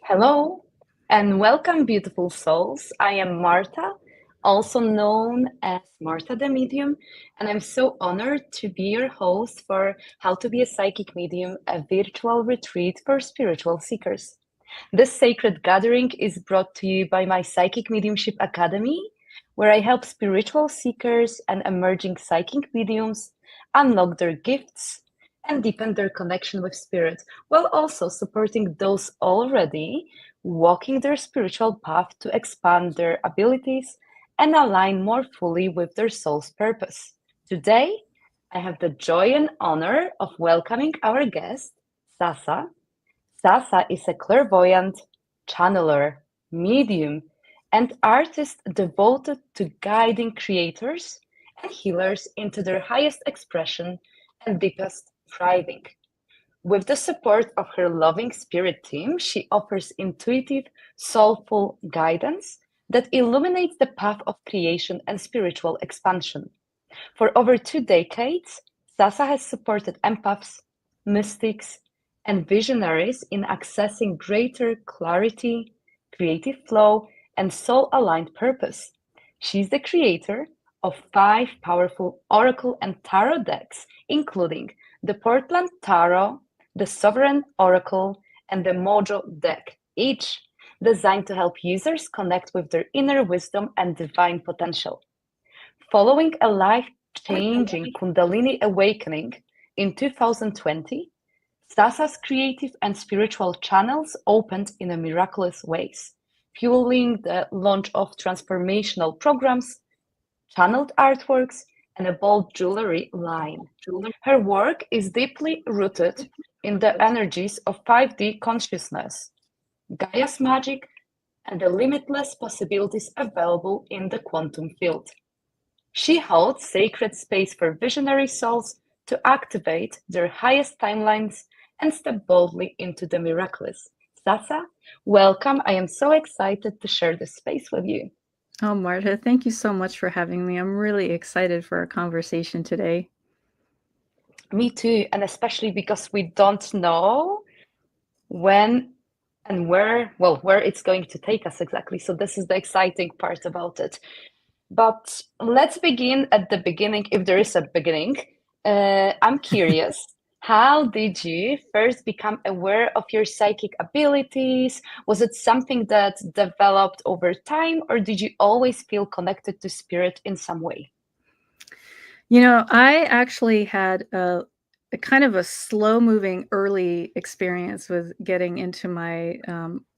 Hello and welcome, beautiful souls. I am Marta, also known as Marta the Medium, and I'm so honored to be your host for How to Be a Psychic Medium, a virtual retreat for spiritual seekers. This sacred gathering is brought to you by my Psychic Mediumship Academy, where I help spiritual seekers and emerging psychic mediums unlock their gifts and deepen their connection with spirit, while also supporting those already walking their spiritual path to expand their abilities and align more fully with their soul's purpose. Today, I have the joy and honor of welcoming our guest, Sasa. Sasa is a clairvoyant, channeler, medium, and artist devoted to guiding creators and healers into their highest expression and deepest thriving. With the support of her loving spirit team, she offers intuitive, soulful guidance that illuminates the path of creation and spiritual expansion. For over 2 decades, Sasa has supported empaths, mystics, and visionaries in accessing greater clarity, creative flow, and soul-aligned purpose. She's the creator of 5 powerful oracle and tarot decks, including the Portland Tarot, the Sovereign Oracle, and the Mojo deck, each designed to help users connect with their inner wisdom and divine potential. Following a life-changing Kundalini awakening in 2020, Sasa's creative and spiritual channels opened in a miraculous ways, fueling the launch of transformational programs, channeled artworks, and a bold jewelry line. Her work is deeply rooted in the energies of 5D consciousness, Gaia's magic, and the limitless possibilities available in the quantum field. She holds sacred space for visionary souls to activate their highest timelines and step boldly into the miraculous. Sasa, welcome. I am so excited to share this space with you. Oh, Marta, thank you so much for having me. I'm really excited for our conversation today. Me too, and especially because we don't know when and where it's going to take us exactly. So this is the exciting part about it. But let's begin at the beginning, if there is a beginning. I'm curious, how did you first become aware of your psychic abilities? Was it something that developed over time, or did you always feel connected to spirit in some way? I actually had a kind of a slow-moving early experience with getting into my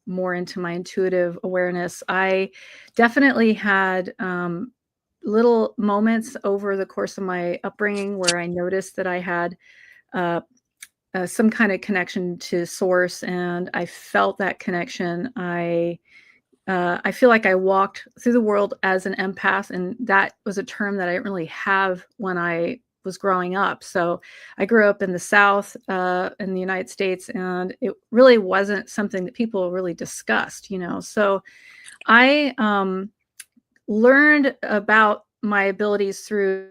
more into my intuitive awareness. I definitely had little moments over the course of my upbringing where I noticed that I had uh, some kind of connection to source, and I felt that connection. I feel like I walked through the world as an empath, and that was a term that I didn't really have when I was growing up. So I grew up in the South, in the United States, and it really wasn't something that people really discussed. So I learned about my abilities through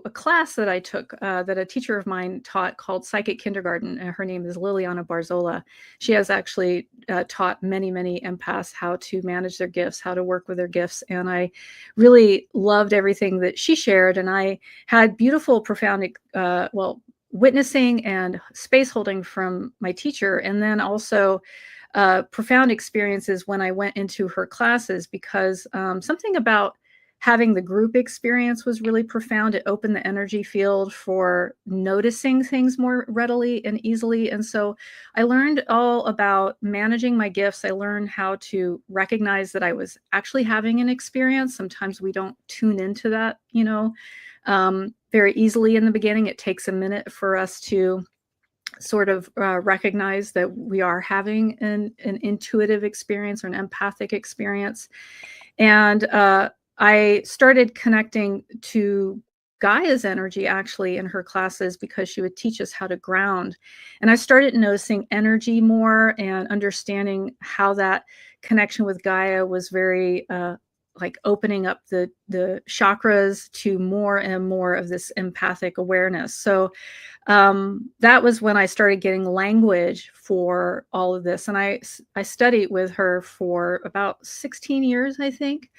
a class that I took that a teacher of mine taught called Psychic Kindergarten. Her name is Liliana Barzola. She has actually taught many, many empaths how to manage their gifts, how to work with their gifts. And I really loved everything that she shared. And I had beautiful, profound, witnessing and space holding from my teacher. And then also profound experiences when I went into her classes, because something about having the group experience was really profound. It opened the energy field for noticing things more readily and easily. And so I learned all about managing my gifts. I learned how to recognize that I was actually having an experience. Sometimes we don't tune into that, very easily in the beginning. It takes a minute for us to sort of recognize that we are having an intuitive experience or an empathic experience. And I started connecting to Gaia's energy actually in her classes, because she would teach us how to ground. And I started noticing energy more and understanding how that connection with Gaia was very like opening up the chakras to more and more of this empathic awareness. So that was when I started getting language for all of this. And I studied with her for about 16 years, I think.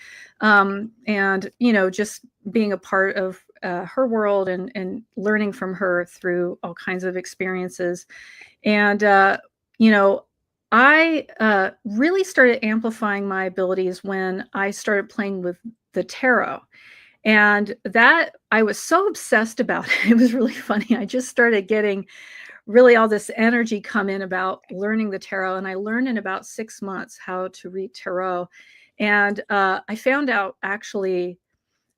And, you know, just being a part of her world and learning from her through all kinds of experiences. And, you know, I really started amplifying my abilities when I started playing with the tarot. And that I was so obsessed about it. It was really funny. I just started getting really all this energy come in about learning the tarot. And I learned in about 6 months how to read tarot. And I found out actually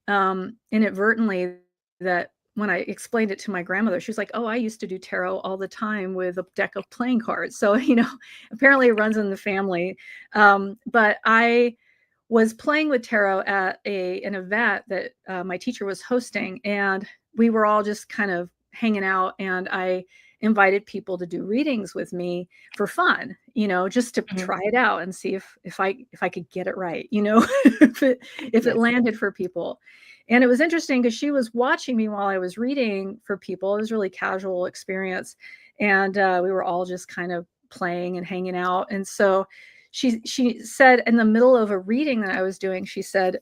inadvertently that when I explained it to my grandmother, she was like, "Oh, I used to do tarot all the time with a deck of playing cards." So, you know, apparently it runs in the family. But I was playing with tarot at an event that my teacher was hosting, and we were all just kind of hanging out, and I invited people to do readings with me for fun, you know, just to try it out and see if I could get it right, you know, if it Yes. landed for people. And it was interesting because she was watching me while I was reading for people. It was a really casual experience, and we were all just kind of playing and hanging out. And so she said in the middle of a reading that I was doing, she said,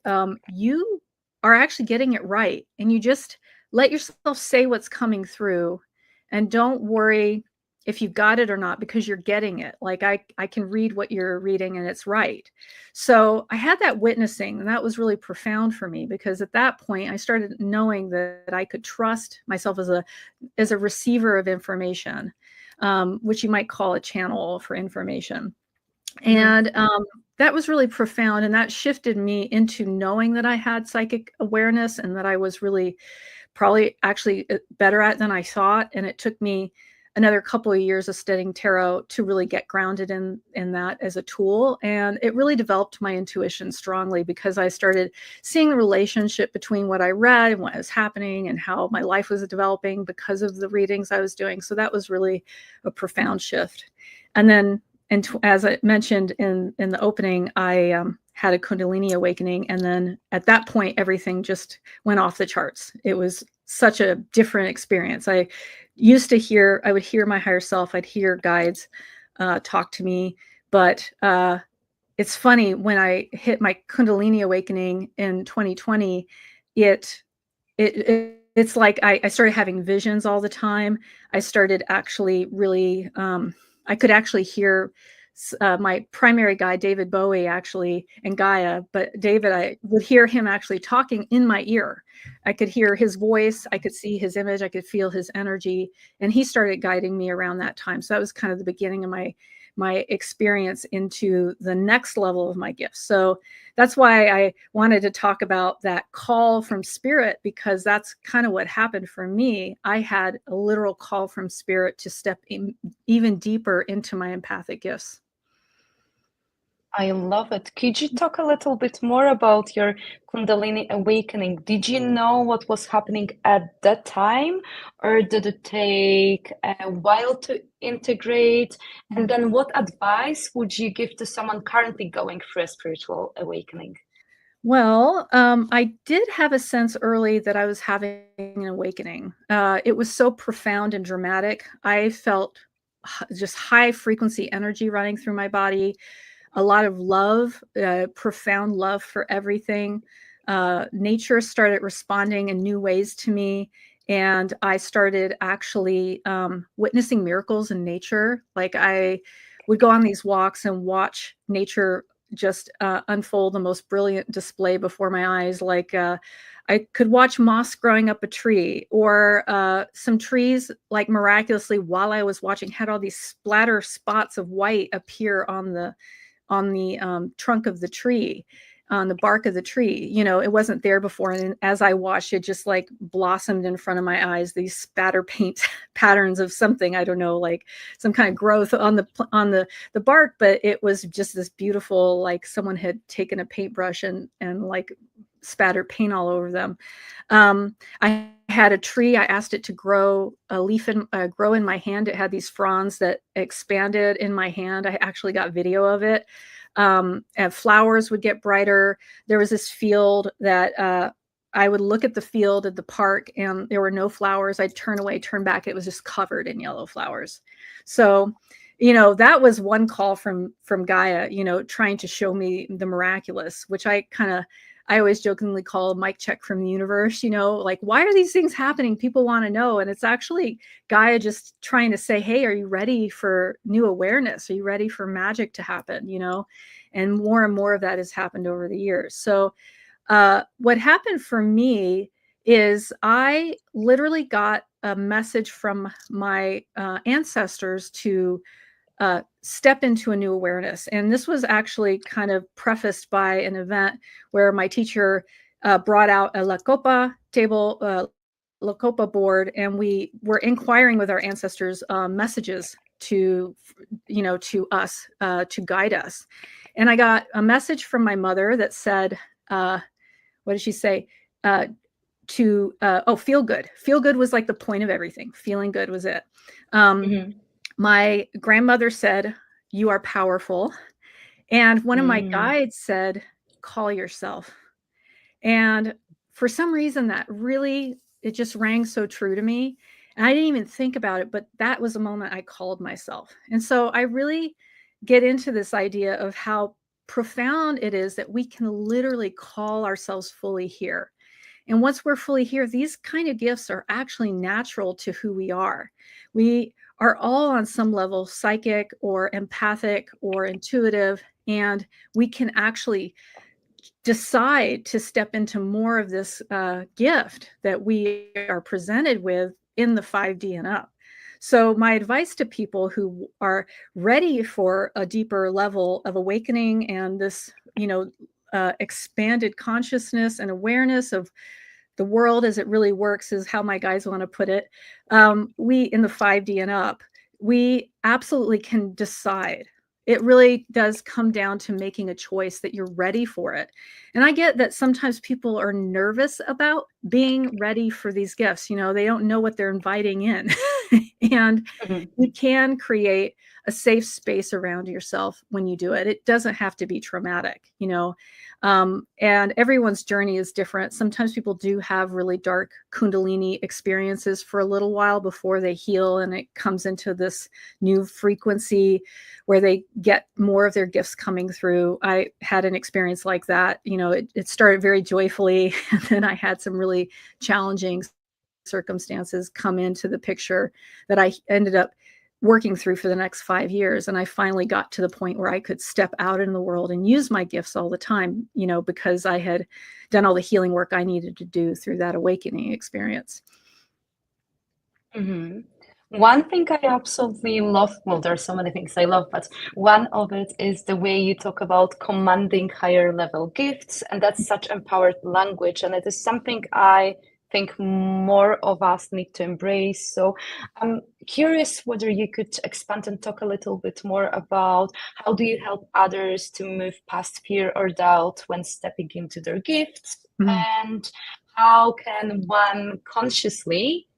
"You are actually getting it right, and you just let yourself say what's coming through, and don't worry if you got it or not, because you're getting it. Like I can read what you're reading and it's right." So I had that witnessing, and that was really profound for me, because at that point I started knowing that I could trust myself as a receiver of information, which you might call a channel for information. And that was really profound. And that shifted me into knowing that I had psychic awareness and that I was really probably actually better at than I thought. And it took me another couple of years of studying tarot to really get grounded in that as a tool. And it really developed my intuition strongly, because I started seeing the relationship between what I read and what was happening and how my life was developing because of the readings I was doing. So that was really a profound shift. And then, and as I mentioned in the opening, I had a Kundalini awakening. And then at that point, everything just went off the charts. It was such a different experience. I would hear my higher self, I'd hear guides talk to me. But it's funny, when I hit my Kundalini awakening in 2020, it's like I started having visions all the time. I started actually really, I could actually hear my primary guide, David Bowie, actually, and Gaia. But David, I would hear him actually talking in my ear. I could hear his voice. I could see his image. I could feel his energy. And he started guiding me around that time. So that was kind of the beginning of my experience into the next level of my gifts. So that's why I wanted to talk about that call from spirit, because that's kind of what happened for me. I had a literal call from spirit to step in even deeper into my empathic gifts. I love it. Could you talk a little bit more about your Kundalini awakening? Did you know what was happening at that time, or did it take a while to integrate? And then, what advice would you give to someone currently going through a spiritual awakening? Well, I did have a sense early that I was having an awakening. It was so profound and dramatic. I felt just high frequency energy running through my body, a lot of love, profound love for everything. Nature started responding in new ways to me. And I started actually witnessing miracles in nature. Like I would go on these walks and watch nature just unfold the most brilliant display before my eyes. Like I could watch moss growing up a tree, or some trees, like miraculously, while I was watching, had all these splatter spots of white appear on the trunk of the tree, on the bark of the tree. You know, it wasn't there before. And as I watched, it just like blossomed in front of my eyes, these spatter paint patterns of something, I don't know, like some kind of growth on the bark. But it was just this beautiful, like someone had taken a paintbrush and like spattered paint all over them. I had a tree. I asked it to grow a leaf and grow in my hand. It had these fronds that expanded in my hand. I actually got video of it. And flowers would get brighter. There was this field that I would look at the field at the park, and there were no flowers. I'd turn away, turn back. It was just covered in yellow flowers. So, that was one call from Gaia, trying to show me the miraculous, which I always jokingly call a mic check from the universe, like, why are these things happening? People want to know. And it's actually Gaia just trying to say, hey, are you ready for new awareness? Are you ready for magic to happen? And more of that has happened over the years. So what happened for me is I literally got a message from my ancestors to step into a new awareness. And this was actually kind of prefaced by an event where my teacher brought out a La Copa table, La Copa board, and we were inquiring with our ancestors messages to us, to guide us. And I got a message from my mother that said, what did she say? Feel good. Feel good was like the point of everything. Feeling good was it. My grandmother said, you are powerful. And one of my guides said, call yourself. And for some reason it just rang so true to me. And I didn't even think about it, but that was the moment I called myself. And so I really get into this idea of how profound it is that we can literally call ourselves fully here. And once we're fully here, these kind of gifts are actually natural to who we are. We are all on some level psychic or empathic or intuitive, and we can actually decide to step into more of this gift that we are presented with in the 5D and up. So my advice to people who are ready for a deeper level of awakening and this, expanded consciousness and awareness of the world as it really works, is how my guys want to put it. We in the 5D and up, we absolutely can decide. It really does come down to making a choice that you're ready for it. And I get that sometimes people are nervous about being ready for these gifts. They don't know what they're inviting in. And you can create a safe space around yourself when you do it. It doesn't have to be traumatic, and everyone's journey is different. Sometimes people do have really dark Kundalini experiences for a little while before they heal, and it comes into this new frequency where they get more of their gifts coming through. I had an experience like that. It started very joyfully, and then I had some really challenging circumstances come into the picture that I ended up working through for the next 5 years. And I finally got to the point where I could step out in the world and use my gifts all the time, because I had done all the healing work I needed to do through that awakening experience. One thing I absolutely love, well, there's so many things I love, but one of it is the way you talk about commanding higher level gifts. And that's such empowered language. And it is something I think more of us need to embrace. So I'm curious whether you could expand and talk a little bit more about how do you help others to move past fear or doubt when stepping into their gifts, and how can one consciously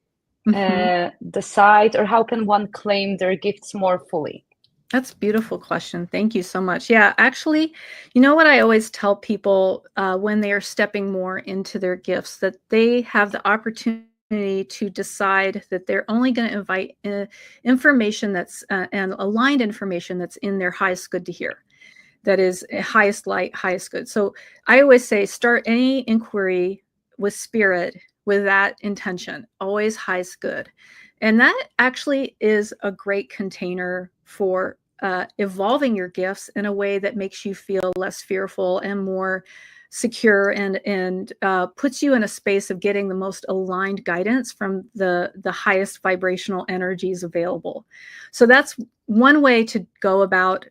decide, or how can one claim their gifts more fully? That's a beautiful question. Thank you so much. Yeah, actually, what I always tell people when they are stepping more into their gifts, that they have the opportunity to decide that they're only going to invite information that's and aligned information that's in their highest good to hear. That is highest light, highest good. So I always say, start any inquiry with spirit with that intention, always highest good. And that actually is a great container for evolving your gifts in a way that makes you feel less fearful and more secure, and puts you in a space of getting the most aligned guidance from the highest vibrational energies available. So that's one way to go about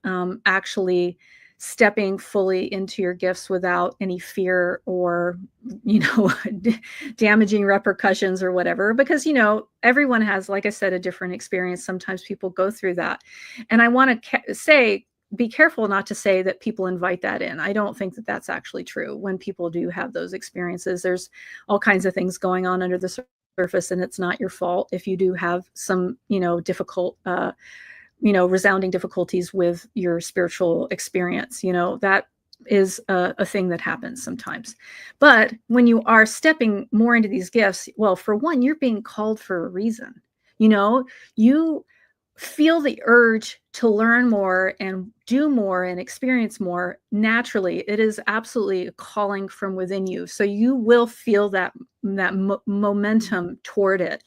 actually stepping fully into your gifts without any fear or, damaging repercussions or whatever, because, everyone has, like I said, a different experience. Sometimes people go through that. And I want to say, be careful not to say that people invite that in. I don't think that that's actually true. When people do have those experiences, there's all kinds of things going on under the surface, and it's not your fault if you do have some, difficult, resounding difficulties with your spiritual experience. That is a thing that happens sometimes. But when you are stepping more into these gifts, well, for one, you're being called for a reason. You feel the urge to learn more and do more and experience more naturally. It is absolutely a calling from within you. So you will feel that momentum toward it.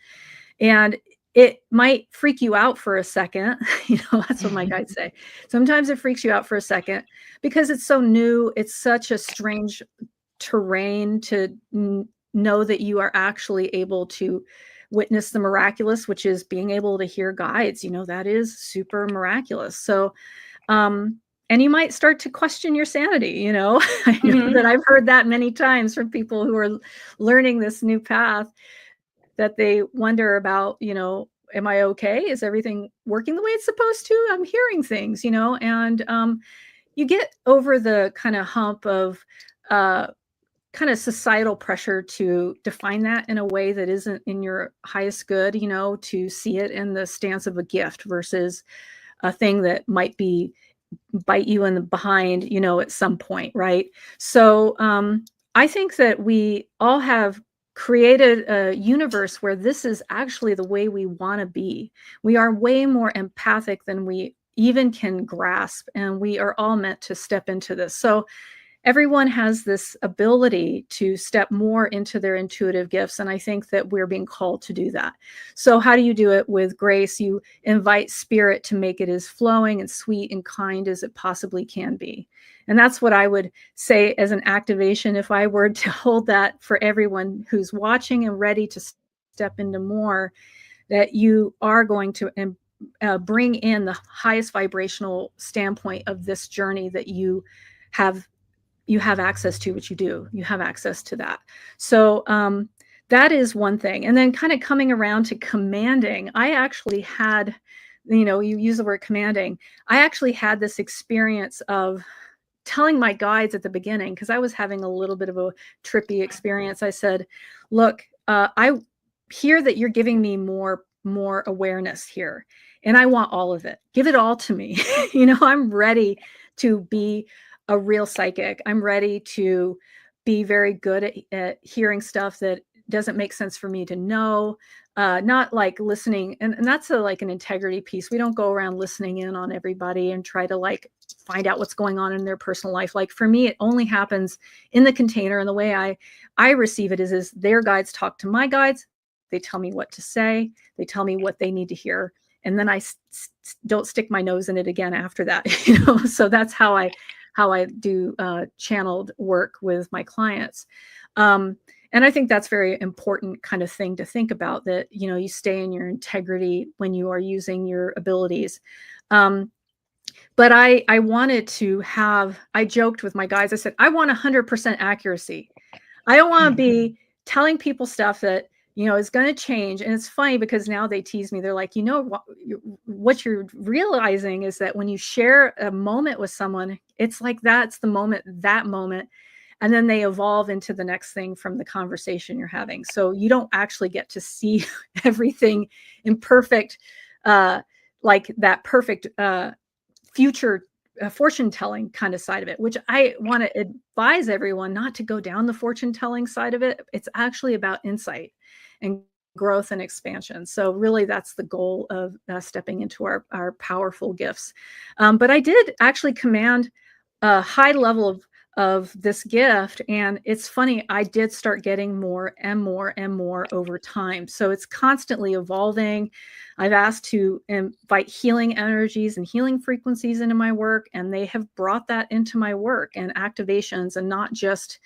And it might freak you out for a second. That's what my guides say. Sometimes it freaks you out for a second because it's so new. It's such a strange terrain to know that you are actually able to witness the miraculous, which is being able to hear guides. That is super miraculous. So, and you might start to question your sanity. I know that I've heard that many times from people who are learning this new path, that they wonder about, am I okay? Is everything working the way it's supposed to? I'm hearing things, and you get over the kind of hump of kind of societal pressure to define that in a way that isn't in your highest good, to see it in the stance of a gift versus a thing that might be bite you in the behind, at some point, right? So I think that we all have created a universe where this is actually the way we want to be. We are way more empathic than we even can grasp, and we are all meant to step into this. So everyone has this ability to step more into their intuitive gifts. And I think that we're being called to do that. So how do you do it? With grace, you invite spirit to make it as flowing and sweet and kind as it possibly can be. And that's what I would say as an activation, if I were to hold that for everyone who's watching and ready to step into more, that you are going to bring in the highest vibrational standpoint of this journey that you have access to, which you have access to that. So that is one thing. And then kind of coming around to commanding, I actually had, you use the word commanding. I actually had this experience of telling my guides at the beginning, because I was having a little bit of a trippy experience. I said, look, I hear that you're giving me more awareness here, and I want all of it. Give it all to me. I'm ready to be a real psychic. I'm ready to be very good at hearing stuff that doesn't make sense for me to know, not like listening. And that's like an integrity piece. We don't go around listening in on everybody and try to like find out what's going on in their personal life. Like for me, it only happens in the container. And the way I receive it is their guides talk to my guides. They tell me what to say. They tell me what they need to hear. And then I don't stick my nose in it again after that. So that's how I do channeled work with my clients. And I think that's very important kind of thing to think about, that, you stay in your integrity when you are using your abilities. But I wanted to I joked with my guys. I said, I want 100% accuracy. I don't want to be telling people stuff that, is going to change. And it's funny because now they tease me. They're like, what you're realizing is that when you share a moment with someone, it's like, that's the moment, and then they evolve into the next thing from the conversation you're having. So you don't actually get to see everything in perfect, like that perfect future fortune telling kind of side of it, which I want to advise everyone not to go down the fortune telling side of it. It's actually about insight and growth and expansion. So really that's the goal of stepping into our powerful gifts. But I did actually command a high level of this gift. And it's funny, I did start getting more and more and more over time. So it's constantly evolving. I've asked to invite healing energies and healing frequencies into my work, and they have brought that into my work and activations, and not just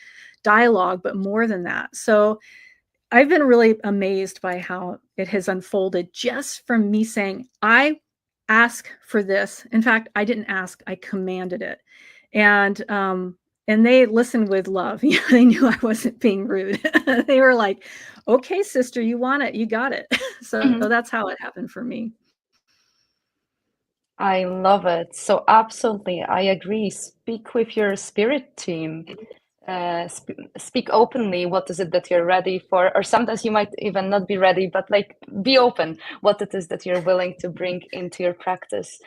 dialogue, but more than that. So I've been really amazed by how it has unfolded just from me saying, I ask for this. In fact, I didn't ask, I commanded it. And they listened with love. They knew I wasn't being rude. They were like, okay, sister, you want it, you got it. So that's how it happened for me. I love it. So absolutely, I agree. Speak with your spirit team. speak openly what is it that you're ready for, or sometimes you might even not be ready, but like be open what it is that you're willing to bring into your practice.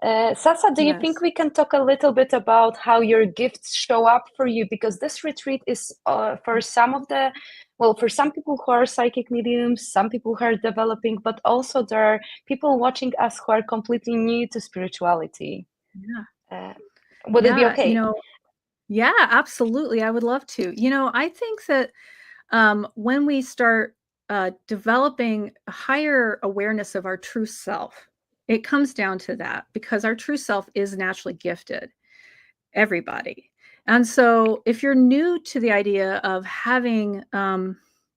Sasa, do you think Yes. we can talk a little bit about how your gifts show up for you? Because this retreat is for some of the, well, for some people who are psychic mediums, some people who are developing, but also there are people watching us who are completely new to spirituality. Yeah. Would it be Yeah. okay? Yeah, absolutely. I would love to. I think that when we start developing a higher awareness of our true self, it comes down to that because our true self is naturally gifted, everybody. And so if you're new to the idea of having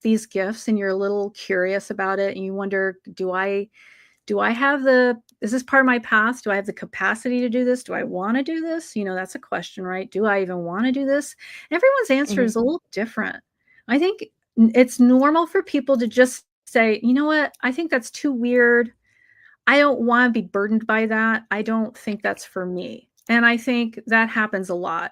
these gifts and you're a little curious about it and you wonder, do I have is this part of my path? Do I have the capacity to do this? Do I want to do this? That's a question, right? Do I even want to do this? Everyone's answer is a little different. I think it's normal for people to just say, you know what? I think that's too weird. I don't want to be burdened by that. I don't think that's for me. And I think that happens a lot.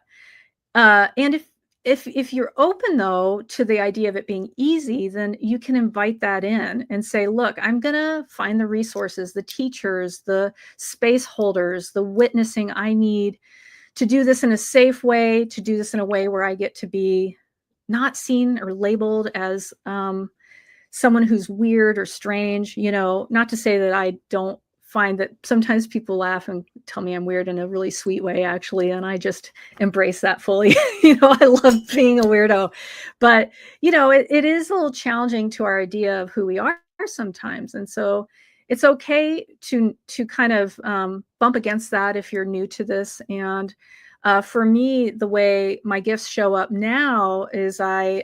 And if you're open though to the idea of it being easy, then you can invite that in and say, look, I'm gonna find the resources, the teachers, the space holders, the witnessing I need to do this in a safe way, to do this in a way where I get to be not seen or labeled as someone who's weird or strange. Not to say that I don't find that sometimes people laugh and tell me I'm weird in a really sweet way, actually, and I just embrace that fully. I love being a weirdo, but it is a little challenging to our idea of who we are sometimes, and so it's okay to kind of bump against that if you're new to this. And for me, the way my gifts show up now is I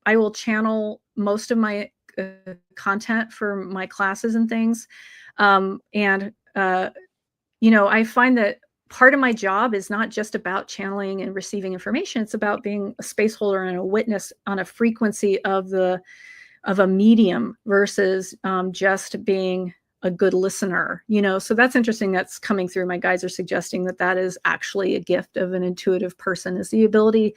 will channel most of my content for my classes and things. And I find that part of my job is not just about channeling and receiving information. It's about being a space holder and a witness on a frequency of a medium versus just being a good listener. So that's interesting. That's coming through. My guides are suggesting that is actually a gift of an intuitive person, is the ability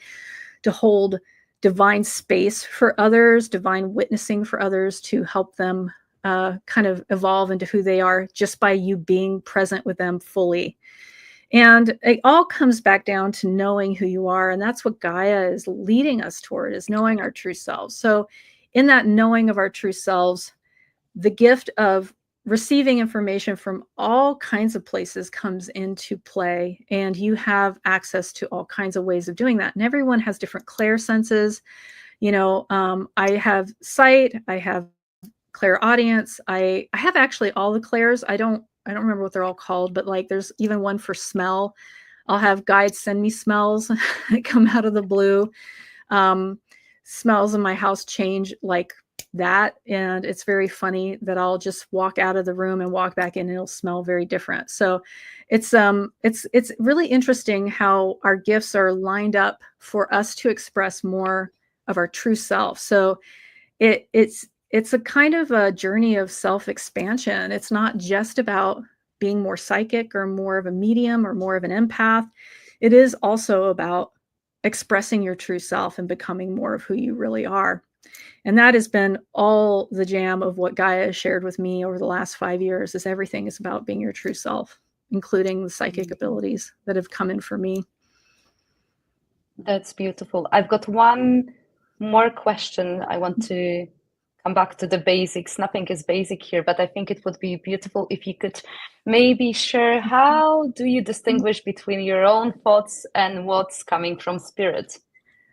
to hold divine space for others, divine witnessing for others, to help them kind of evolve into who they are just by you being present with them fully. And it all comes back down to knowing who you are. And that's what Gaia is leading us toward, is knowing our true selves. So in that knowing of our true selves, the gift of receiving information from all kinds of places comes into play, and you have access to all kinds of ways of doing that. And everyone has different clairsenses. I have sight, I have clairaudience, I have actually all the clairs. I don't remember what they're all called, but like there's even one for smell. I'll have guides send me smells that come out of the blue. Smells in my house change like that, and it's very funny that I'll just walk out of the room and walk back in and it'll smell very different. So it's really interesting how our gifts are lined up for us to express more of our true self. So it's a kind of a journey of self-expansion. It's not just about being more psychic or more of a medium or more of an empath. It is also about expressing your true self and becoming more of who you really are. And that has been all the jam of what Gaia has shared with me over the last 5 years, is everything is about being your true self, including the psychic abilities that have come in for me. That's beautiful. I've got one more question. I want to come back to the basics. Nothing is basic here, but I think it would be beautiful if you could maybe share, how do you distinguish between your own thoughts and what's coming from spirit?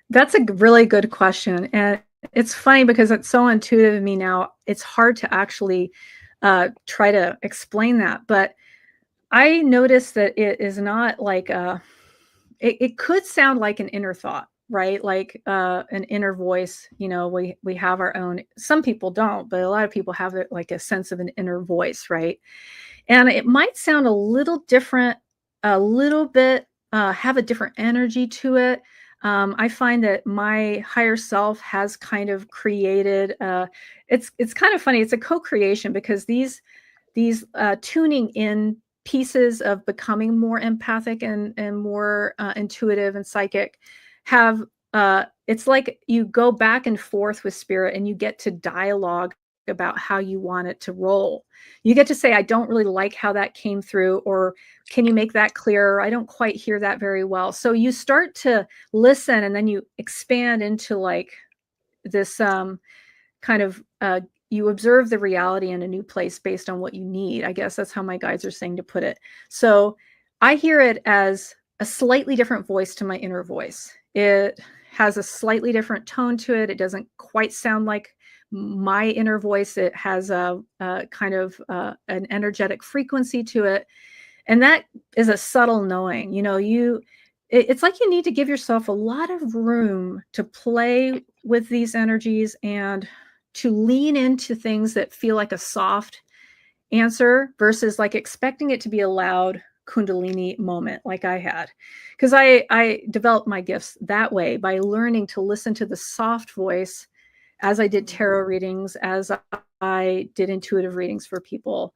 That's a really good question. And it's funny because it's so intuitive to me now. It's hard to actually try to explain that. But I noticed that it is not like it could sound like an inner thought, right? Like an inner voice. We have our own. Some people don't, but a lot of people have it like a sense of an inner voice, right? And it might sound a little different, a little bit have a different energy to it. I find that my higher self has kind of created. It's kind of funny. It's a co-creation, because these tuning in pieces of becoming more empathic and more intuitive and psychic have it's like you go back and forth with spirit and you get to dialogue about how you want it to roll. You get to say, I don't really like how that came through, or can you make that clearer? I don't quite hear that very well. So you start to listen, and then you expand into like this kind of you observe the reality in a new place based on what you need. I guess that's how my guides are saying to put it. So I hear it as a slightly different voice to my inner voice. It has a slightly different tone to it. It doesn't quite sound like my inner voice. It has a kind of an energetic frequency to it. And that is a subtle knowing. You know, it's like you need to give yourself a lot of room to play with these energies and to lean into things that feel like a soft answer versus like expecting it to be a loud Kundalini moment like I had. Because I developed my gifts that way by learning to listen to the soft voice as I did tarot readings, as I did intuitive readings for people.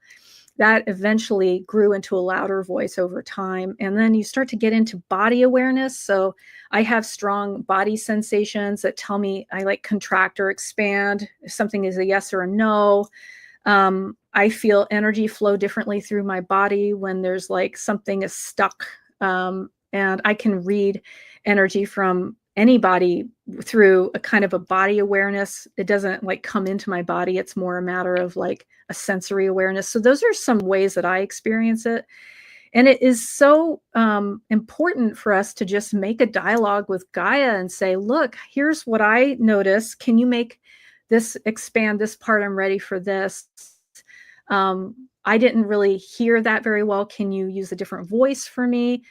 That eventually grew into a louder voice over time. And then you start to get into body awareness. So I have strong body sensations that tell me I like contract or expand, if something is a yes or a no. I feel energy flow differently through my body when there's like something is stuck. And I can read energy from anybody through a kind of a body awareness. It doesn't like come into my body. It's more a matter of like a sensory awareness. So those are some ways that I experience it. And it is so important for us to just make a dialogue with Gaia and say, look, here's what I notice. Can you make this expand this part? I'm ready for this. I didn't really hear that very well. Can you use a different voice for me?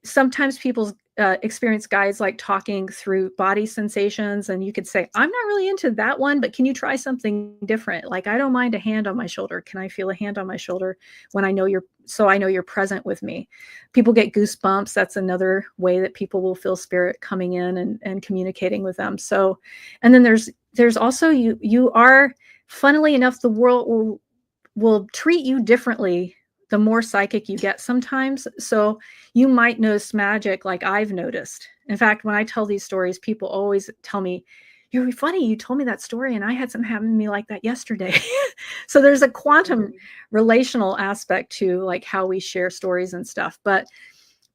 Sometimes people experience guides like talking through body sensations, and you could say, I'm not really into that one, but can you try something different? Like, I don't mind a hand on my shoulder. Can I feel a hand on my shoulder when I know you're present with me? People get goosebumps. That's another way that people will feel spirit coming in and communicating with them. So, and then there's also you are, funnily enough, the world will treat you differently the more psychic you get sometimes. So you might notice magic like I've noticed. In fact, when I tell these stories, people always tell me, you're funny, you told me that story and I had something happen to me like that yesterday. So there's a quantum relational aspect to like how we share stories and stuff. But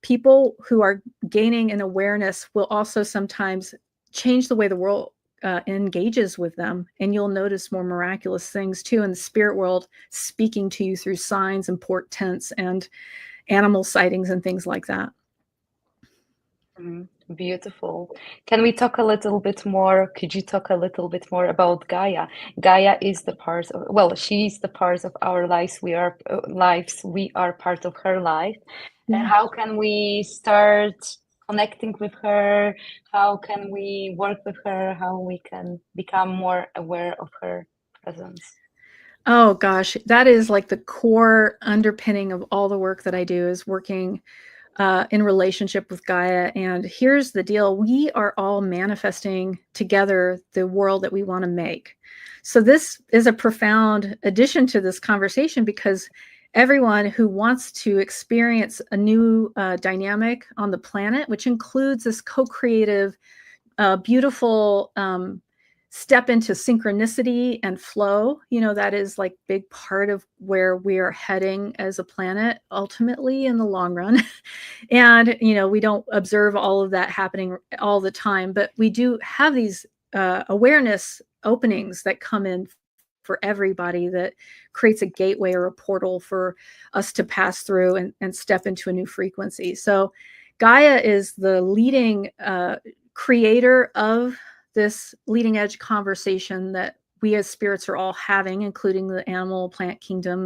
people who are gaining an awareness will also sometimes change the way the world engages with them, and you'll notice more miraculous things too in the spirit world, speaking to you through signs and portents and animal sightings and things like that. Beautiful. Can we talk a little bit more? Could you talk a little bit more about Gaia? Gaia is the part of, well, she's the part of our lives. We are lives. We are part of her life. And how can we start connecting with her? How can we work with her? How we can become more aware of her presence? Oh gosh, that is like the core underpinning of all the work that I do, is working in relationship with Gaia. And here's the deal. We are all manifesting together the world that we want to make. So this is a profound addition to this conversation, because everyone who wants to experience a new dynamic on the planet, which includes this co-creative, beautiful step into synchronicity and flow, that is like big part of where we are heading as a planet ultimately in the long run. And we don't observe all of that happening all the time, but we do have these awareness openings that come in for everybody, that creates a gateway or a portal for us to pass through and step into a new frequency. So Gaia is the leading creator of this leading edge conversation that we as spirits are all having, including the animal plant kingdom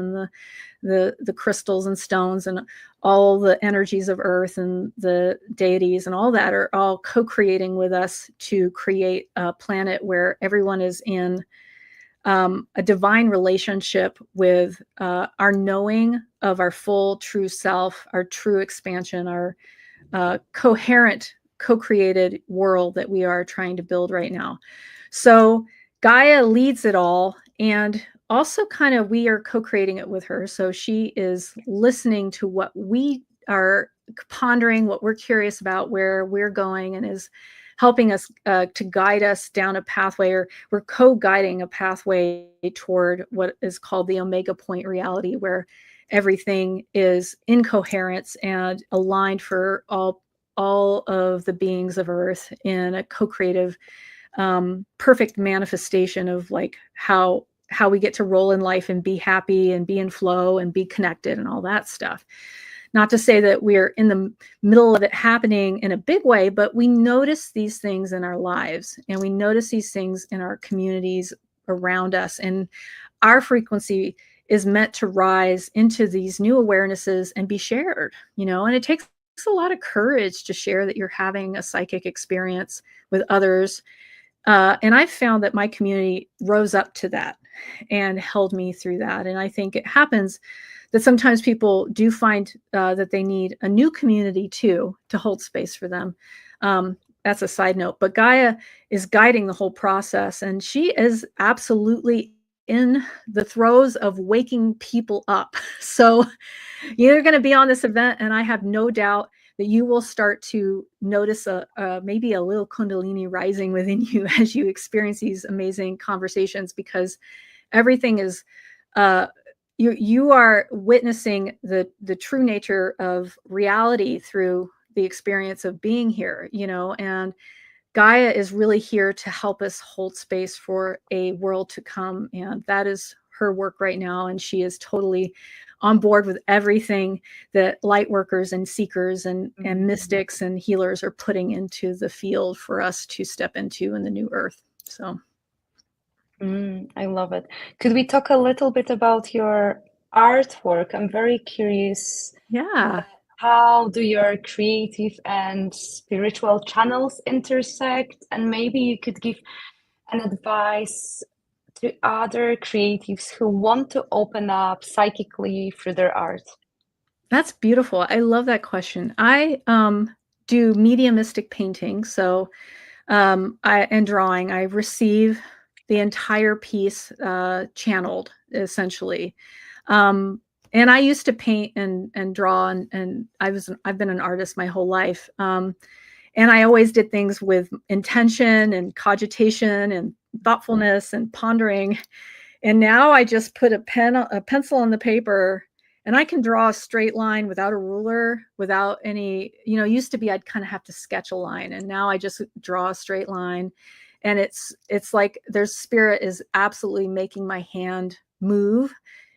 and the crystals and stones and all the energies of earth and the deities and all that are all co-creating with us to create a planet where everyone is in a divine relationship with our knowing of our full true self, our true expansion, our coherent co-created world that we are trying to build right now. So Gaia leads it all, and also kind of we are co-creating it with her. So she is listening to what we are pondering, what we're curious about, where we're going, and is helping us to guide us down a pathway, or we're co-guiding a pathway toward what is called the Omega Point reality, where everything is in coherence and aligned for all of the beings of Earth in a co-creative, perfect manifestation of like how we get to roll in life and be happy and be in flow and be connected and all that stuff. Not to say that we're in the middle of it happening in a big way, but we notice these things in our lives, and we notice these things in our communities around us. And our frequency is meant to rise into these new awarenesses and be shared, and it takes a lot of courage to share that you're having a psychic experience with others. And I've found that my community rose up to that and held me through that. And I think it happens that sometimes people do find that they need a new community too to hold space for them. That's a side note, but Gaia is guiding the whole process, and she is absolutely in the throes of waking people up. So you're going to be on this event, and I have no doubt that you will start to notice maybe a little Kundalini rising within you as you experience these amazing conversations, because everything is, you are witnessing the true nature of reality through the experience of being here, and Gaia is really here to help us hold space for a world to come. And that is her work right now. And she is totally on board with everything that light workers and seekers and mystics and healers are putting into the field for us to step into in the new earth. So. I love it. Could we talk a little bit about your artwork? I'm very curious. Yeah. How do your creative and spiritual channels intersect? And maybe you could give an advice to other creatives who want to open up psychically through their art. That's beautiful. I love that question. I do mediumistic painting, so and drawing. I receive the entire piece channeled, essentially. And I used to paint and draw, and I've been an artist my whole life. And I always did things with intention and cogitation and thoughtfulness and pondering. And now I just put a pencil on the paper, and I can draw a straight line without a ruler, without any, used to be I'd kind of have to sketch a line, and now I just draw a straight line. And it's like there's spirit is absolutely making my hand move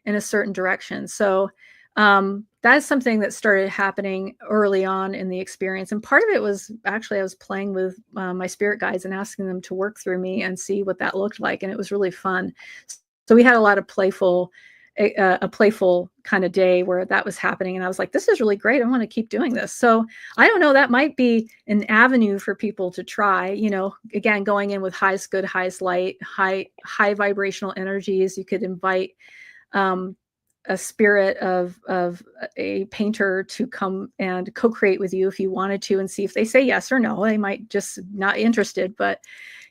in a certain direction. So that's something that started happening early on in the experience. And part of it was actually I was playing with my spirit guides and asking them to work through me and see what that looked like. And it was really fun. So we had a lot of a playful kind of day where that was happening. And I was like, this is really great. I want to keep doing this. So I don't know, that might be an avenue for people to try, again, going in with highest good, highest light, high vibrational energies. You could invite a spirit of a painter to come and co-create with you if you wanted to, and see if they say yes or no. They might just not interested, but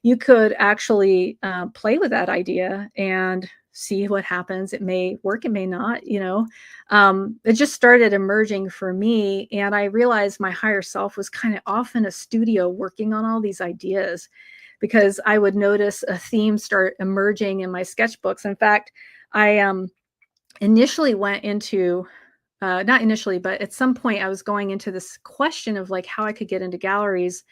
you could actually play with that idea and see what happens. It may work, it may not, it just started emerging for me. And I realized my higher self was kind of off in a studio working on all these ideas, because I would notice a theme start emerging in my sketchbooks. In fact, I initially went into, not initially, but at some point I was going into this question of like how I could get into galleries.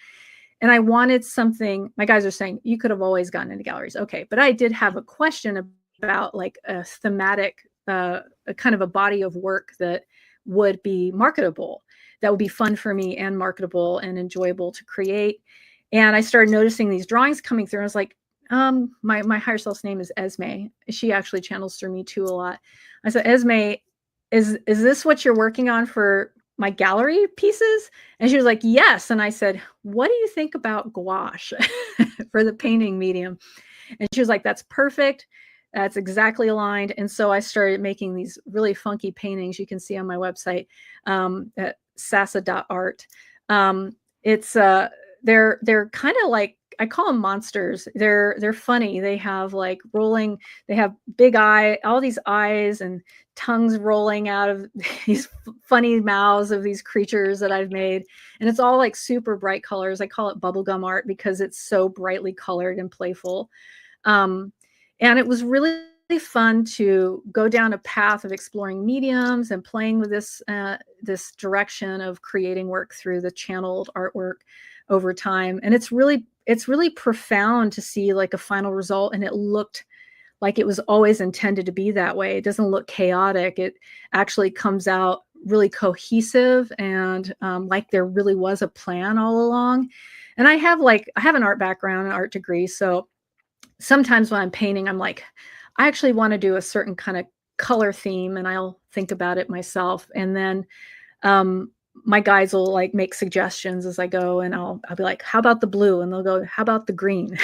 And I wanted something, my guys are saying, you could have always gotten into galleries. Okay. But I did have a question about like a thematic, a kind of a body of work that would be marketable, that would be fun for me and marketable and enjoyable to create. And I started noticing these drawings coming through. And I was like, my higher self's name is Esme. She actually channels through me too a lot. I said, Esme, is this what you're working on for my gallery pieces? And she was like, yes. And I said, what do you think about gouache for the painting medium? And she was like, that's perfect. That's exactly aligned. And so I started making these really funky paintings you can see on my website at sasa.art. It's they're kind of like I call them monsters. They're funny. They have like rolling, they have big eye, all these eyes and tongues rolling out of these funny mouths of these creatures that I've made. And it's all like super bright colors. I call it bubblegum art because it's so brightly colored and playful. And it was really fun to go down a path of exploring mediums and playing with this direction of creating work through the channeled artwork over time. And it's really profound to see like a final result, and it looked like it was always intended to be that way. It doesn't look chaotic. It actually comes out really cohesive and like there really was a plan all along. And I have an art background, an art degree, so sometimes when I'm painting, I'm like, I actually want to do a certain kind of color theme, and I'll think about it myself. And then my guides will like make suggestions as I go, and I'll be like, how about the blue? And they'll go, how about the green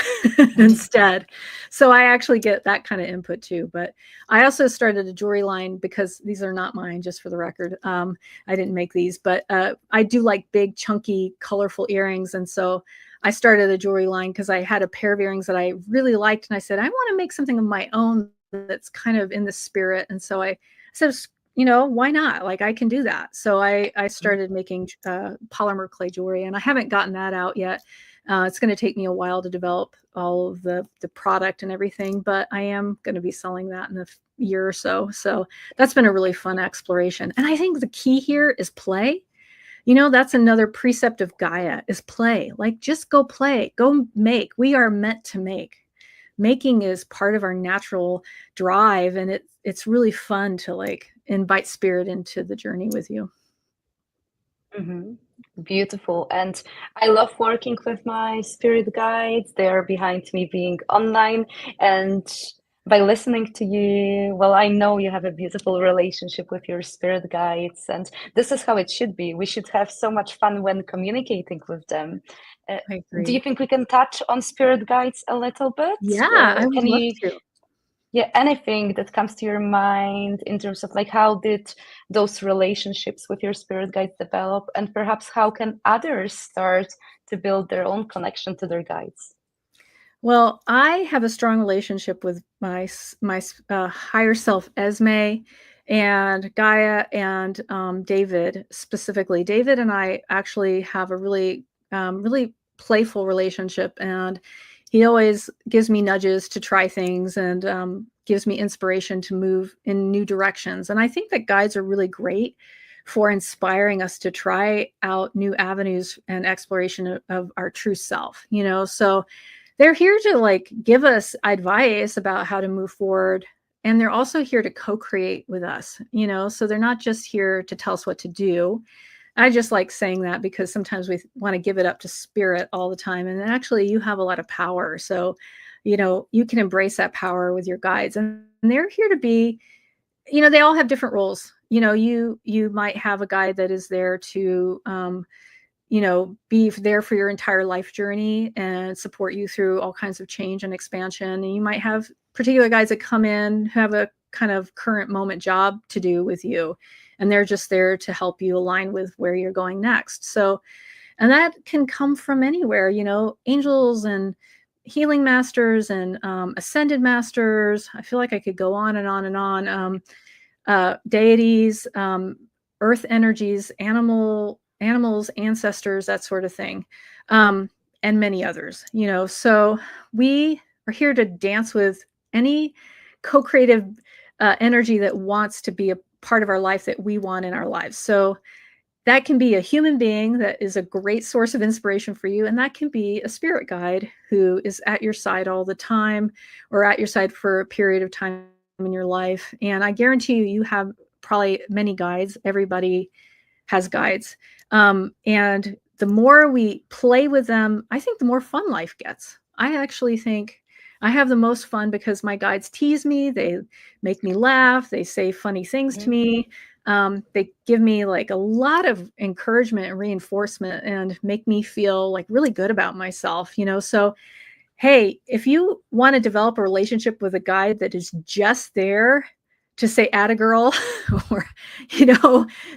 instead? So I actually get that kind of input too. But I also started a jewelry line because these are not mine, just for the record. I didn't make these, but I do like big, chunky, colorful earrings. And so I started a jewelry line because I had a pair of earrings that I really liked. And I said, I want to make something of my own that's kind of in the spirit. And so I said, why not? Like, I can do that. So I started making polymer clay jewelry, and I haven't gotten that out yet. It's going to take me a while to develop all of the product and everything, but I am going to be selling that in a year or so. So that's been a really fun exploration. And I think the key here is play. That's another precept of Gaia, is play. Like, just go play, go make. We are meant to make. Making is part of our natural drive, and it's really fun to like invite spirit into the journey with you. Mm-hmm. Beautiful. And I love working with my spirit guides. They're behind me being online. And by listening to you, well, I know you have a beautiful relationship with your spirit guides. And this is how it should be. We should have so much fun when communicating with them. I agree. Do you think we can touch on spirit guides a little bit? Yeah, I would Can love you to. Yeah, anything that comes to your mind in terms of like how did those relationships with your spirit guides develop, and perhaps how can others start to build their own connection to their guides? Well, I have a strong relationship with my higher self, Esme, and Gaia, and David specifically. David and I actually have a really playful relationship, and he always gives me nudges to try things, and gives me inspiration to move in new directions. And I think that guides are really great for inspiring us to try out new avenues and exploration of our true self. So they're here to like give us advice about how to move forward. And they're also here to co-create with us, so they're not just here to tell us what to do. I just like saying that because sometimes we want to give it up to spirit all the time. And actually you have a lot of power. So, you can embrace that power with your guides, and they're here to be, they all have different roles. You might have a guide that is there to, be there for your entire life journey and support you through all kinds of change and expansion. And you might have particular guides that come in who have a kind of current moment job to do with you, and they're just there to help you align with where you're going next. So, and that can come from anywhere, angels and healing masters and ascended masters. I feel like I could go on and on and on. Deities, earth energies, animals, ancestors, that sort of thing, and many others. So we are here to dance with any co-creative energy that wants to be a part of our life that we want in our lives. So that can be a human being that is a great source of inspiration for you, and that can be a spirit guide who is at your side all the time, or at your side for a period of time in your life. And I guarantee you have probably many guides. Everybody has guides. And the more we play with them, I think the more fun life gets. I actually think I have the most fun because my guides tease me. They make me laugh. They say funny things to me. They give me like a lot of encouragement and reinforcement and make me feel like really good about myself, So, hey, if you want to develop a relationship with a guide that is just there to say atta girl or,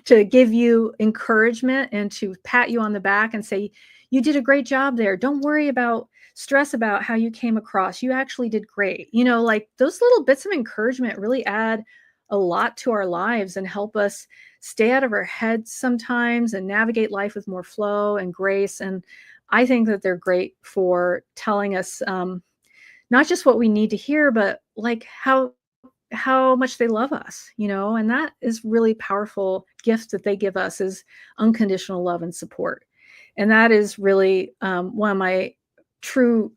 to give you encouragement and to pat you on the back and say, you did a great job there. Don't worry about stress about how you came across. You actually did great. Like those little bits of encouragement really add a lot to our lives and help us stay out of our heads sometimes and navigate life with more flow and grace. And I think that they're great for telling us not just what we need to hear, but like how much they love us, and that is really powerful gift that they give us is unconditional love and support. And that is really one of my true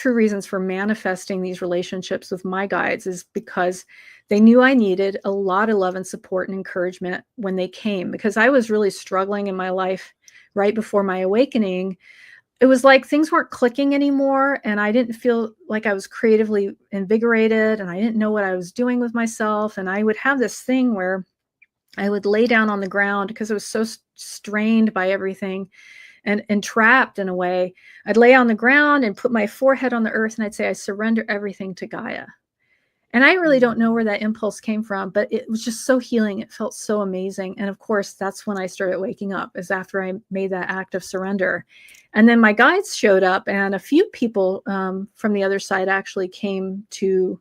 reasons for manifesting these relationships with my guides is because they knew I needed a lot of love and support and encouragement when they came, because I was really struggling in my life right before my awakening. It was like things weren't clicking anymore, and I didn't feel like I was creatively invigorated, and I didn't know what I was doing with myself. And I would have this thing where I would lay down on the ground because I was so strained by everything and trapped in a way. I'd lay on the ground and put my forehead on the earth, and I'd say, I surrender everything to Gaia. And I really don't know where that impulse came from, but it was just so healing. It felt so amazing. And of course, that's when I started waking up, is after I made that act of surrender. And then my guides showed up, and a few people from the other side actually came to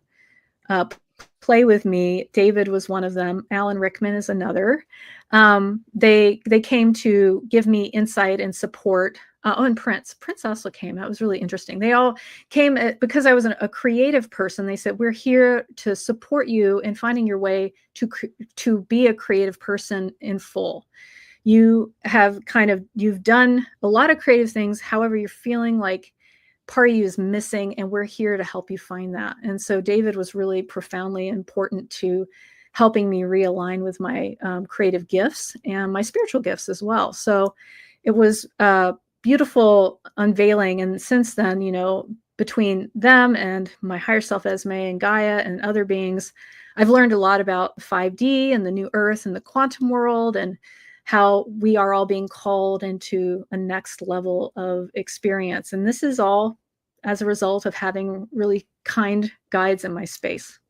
play with me. David was one of them. Alan Rickman is another. They came to give me insight and support. And Prince also came. That was really interesting. They all came because I was a creative person. They said, we're here to support you in finding your way to be a creative person in full. You have you've done a lot of creative things. However, you're feeling like part of you is missing, and we're here to help you find that. And so David was really profoundly important to helping me realign with my creative gifts and my spiritual gifts as well. So it was a beautiful unveiling. And since then, between them and my higher self, Esme, and Gaia and other beings, I've learned a lot about 5D and the new earth and the quantum world, and how we are all being called into a next level of experience. And this is all as a result of having really kind guides in my space.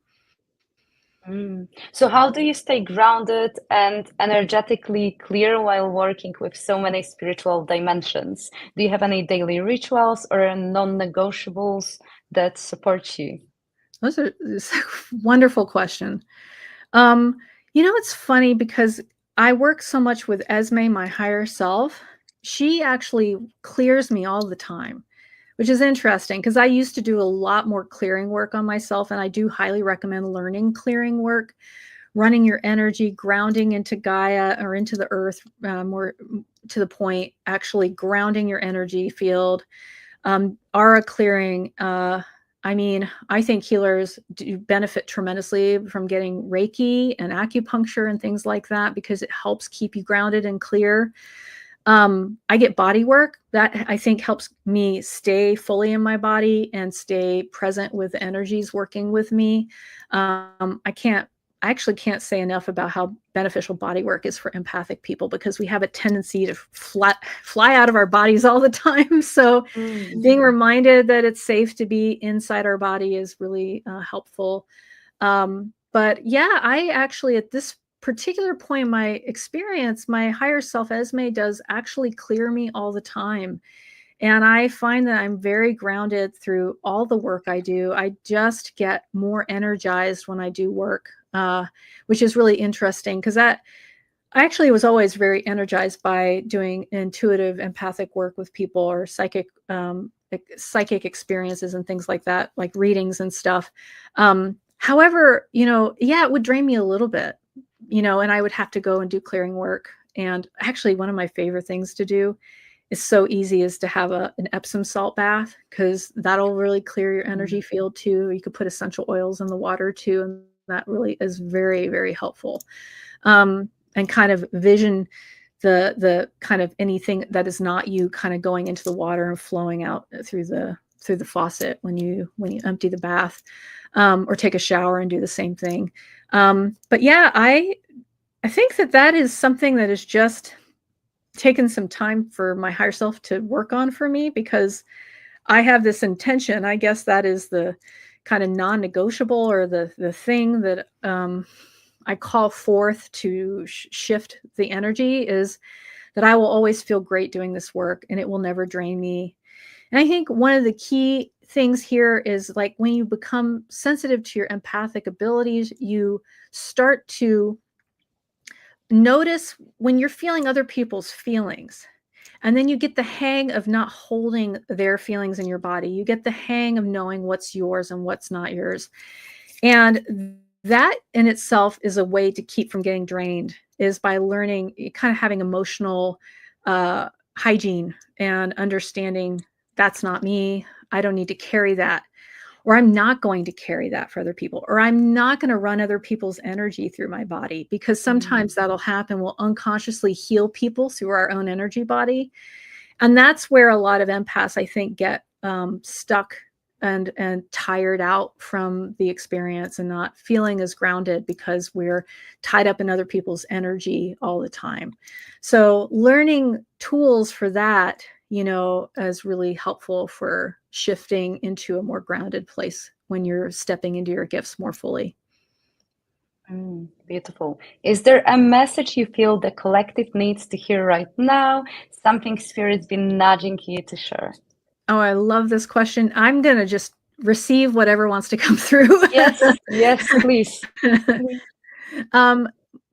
So how do you stay grounded and energetically clear while working with so many spiritual dimensions? Do you have any daily rituals or non-negotiables that support you? That's a wonderful question. It's funny because I work so much with Esme, my higher self. She actually clears me all the time, which is interesting because I used to do a lot more clearing work on myself. And I do highly recommend learning clearing work, running your energy, grounding into Gaia or into the earth, more to the point, actually grounding your energy field, aura clearing. I think healers do benefit tremendously from getting Reiki and acupuncture and things like that because it helps keep you grounded and clear. I get body work that I think helps me stay fully in my body and stay present with the energies working with me. I actually can't say enough about how beneficial body work is for empathic people because we have a tendency to fly out of our bodies all the time. So being reminded that it's safe to be inside our body is really helpful. But yeah, I actually, at this particular point in my experience, my higher self Esme does actually clear me all the time. And I find that I'm very grounded through all the work I do. I just get more energized when I do work, which is really interesting because I actually was always very energized by doing intuitive empathic work with people or psychic experiences and things like that, like readings and stuff. However, it would drain me a little bit, and I would have to go and do clearing work. And actually one of my favorite things to do is so easy is to have an Epsom salt bath because that'll really clear your energy field too. You could put essential oils in the water too. And that really is very, very helpful. And kind of vision the kind of anything that is not you kind of going into the water and flowing out through the faucet when you empty the bath, or take a shower and do the same thing. But yeah, I think that is something that is just taken some time for my higher self to work on for me because I have this intention. I guess that is the kind of non-negotiable or the thing that I call forth to shift the energy is that I will always feel great doing this work and it will never drain me. And I think one of the key things here is like when you become sensitive to your empathic abilities, you start to notice when you're feeling other people's feelings. And then you get the hang of not holding their feelings in your body. You get the hang of knowing what's yours and what's not yours. And that in itself is a way to keep from getting drained, is by learning, kind of having emotional hygiene and understanding that's not me. I don't need to carry that. Or I'm not going to carry that for other people. Or I'm not going to run other people's energy through my body, because sometimes that'll happen. We'll unconsciously heal people through our own energy body. And that's where a lot of empaths, I think, get stuck and tired out from the experience and not feeling as grounded, because we're tied up in other people's energy all the time. So learning tools for that, is really helpful for shifting into a more grounded place when you're stepping into your gifts more fully. Beautiful. Is there a message you feel the collective needs to hear right now? Something Spirit's been nudging you to share? Oh, I love this question. I'm going to just receive whatever wants to come through. Yes, please.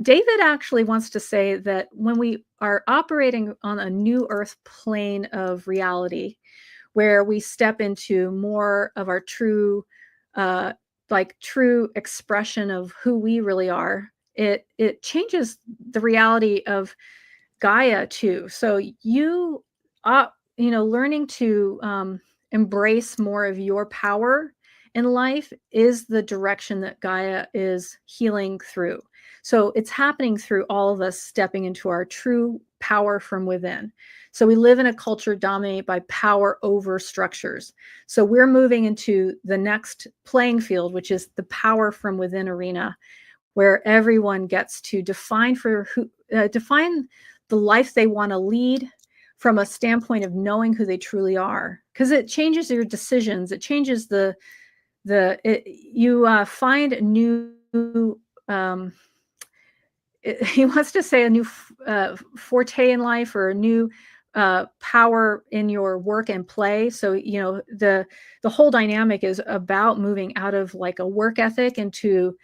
David actually wants to say that when we are operating on a new earth plane of reality, where we step into more of our true expression of who we really are, it changes the reality of Gaia too. So learning to embrace more of your power in life is the direction that Gaia is healing through. So it's happening through all of us stepping into our true power from within. So we live in a culture dominated by power over structures. So we're moving into the next playing field, which is the power from within arena, where everyone gets to define the life they want to lead from a standpoint of knowing who they truly are, because it changes your decisions. It changes you find new. He wants to say a new forte in life, or a new power in your work and play. So the whole dynamic is about moving out of like a work ethic into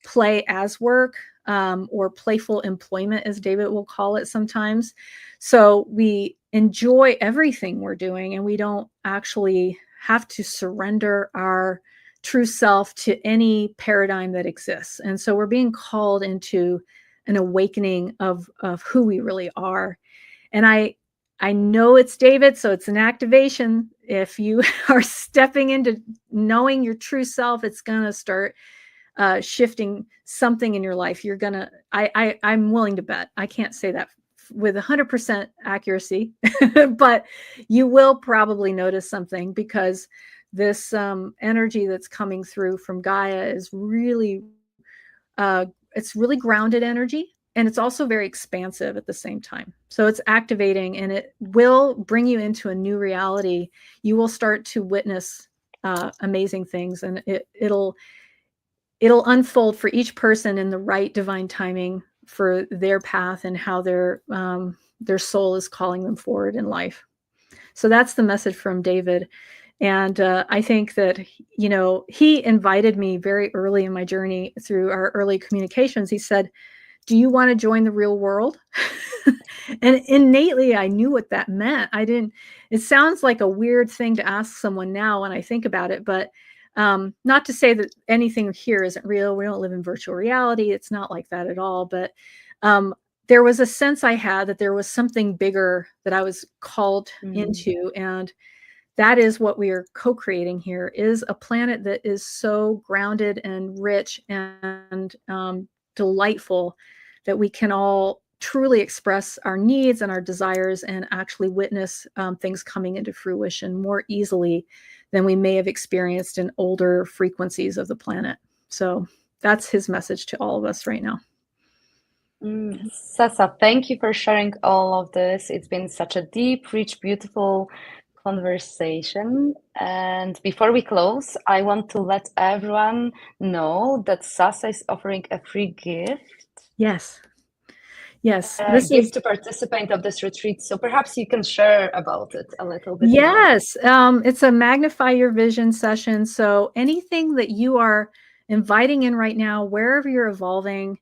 play as work, or playful employment, as David will call it sometimes. So we enjoy everything we're doing, and we don't actually have to surrender our true self to any paradigm that exists. And so we're being called into an awakening of who we really are. And I know it's David, so it's an activation. If you are stepping into knowing your true self, it's going to start shifting something in your life. You're going to, I'm willing to bet, I can't say that with 100% accuracy, but you will probably notice something, because this energy that's coming through from Gaia is really, it's really grounded energy. And it's also very expansive at the same time. So it's activating, and it will bring you into a new reality. You will start to witness amazing things, and it'll unfold for each person in the right divine timing for their path and how their soul is calling them forward in life. So that's the message from David. And I think that, he invited me very early in my journey through our early communications. He said, "Do you want to join the real world?" And innately, I knew what that meant. It sounds like a weird thing to ask someone now when I think about it, but not to say that anything here isn't real. We don't live in virtual reality. It's not like that at all. But there was a sense I had that there was something bigger that I was called into. And that is what we are co-creating here, is a planet that is so grounded and rich and delightful that we can all truly express our needs and our desires and actually witness things coming into fruition more easily than we may have experienced in older frequencies of the planet. So that's his message to all of us right now. Sasa, thank you for sharing all of this. It's been such a deep, rich, beautiful conversation. And before we close, I want to let everyone know that Sasa is offering a free gift. Yes. Yes. A gift to participant of this retreat. So perhaps you can share about it a little bit more. Yes. It's a Magnify Your Vision session. So anything that you are inviting in right now, wherever you're evolving,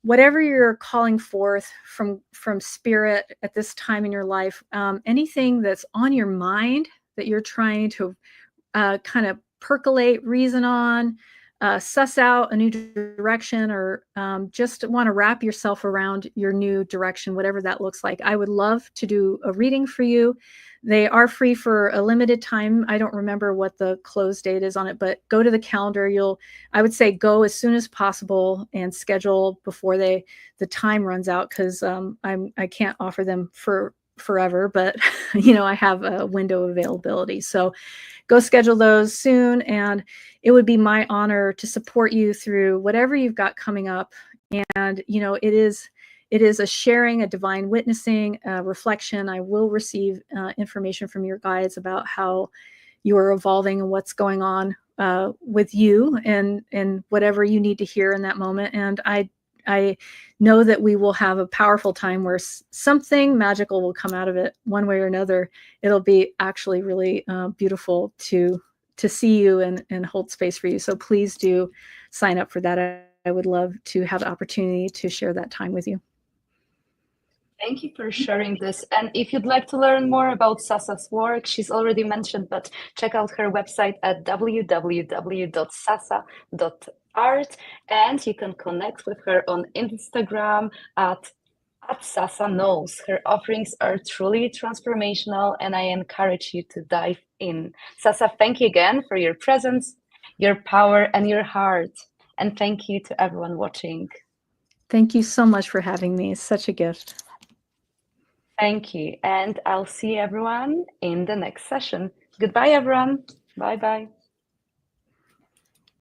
whatever you're calling forth from spirit at this time in your life, anything that's on your mind that you're trying to kind of percolate, reason on, suss out a new direction, or just want to wrap yourself around your new direction, whatever that looks like. I would love to do a reading for you. They are free for a limited time. I don't remember what the close date is on it, but go to the calendar. I would say go as soon as possible and schedule before the time runs out, because I can't offer them for forever, but I have a window of availability. So go schedule those soon. And it would be my honor to support you through whatever you've got coming up. And, it is a sharing, a divine witnessing, a reflection. I will receive information from your guides about how you are evolving and what's going on with you and whatever you need to hear in that moment. And I know that we will have a powerful time where something magical will come out of it one way or another. It'll be actually really beautiful to see you and hold space for you. So please do sign up for that. I would love to have the opportunity to share that time with you. Thank you for sharing this. And if you'd like to learn more about Sasa's work, she's already mentioned, but check out her website at www.sasa.art, and you can connect with her on Instagram at Sasa Knows. Her offerings are truly transformational, and I encourage you to dive in. Sasa, thank you again for your presence, your power, and your heart. And thank you to everyone watching. Thank you so much for having me. It's such a gift. Thank you. And I'll see everyone in the next session. Goodbye, everyone. Bye-bye.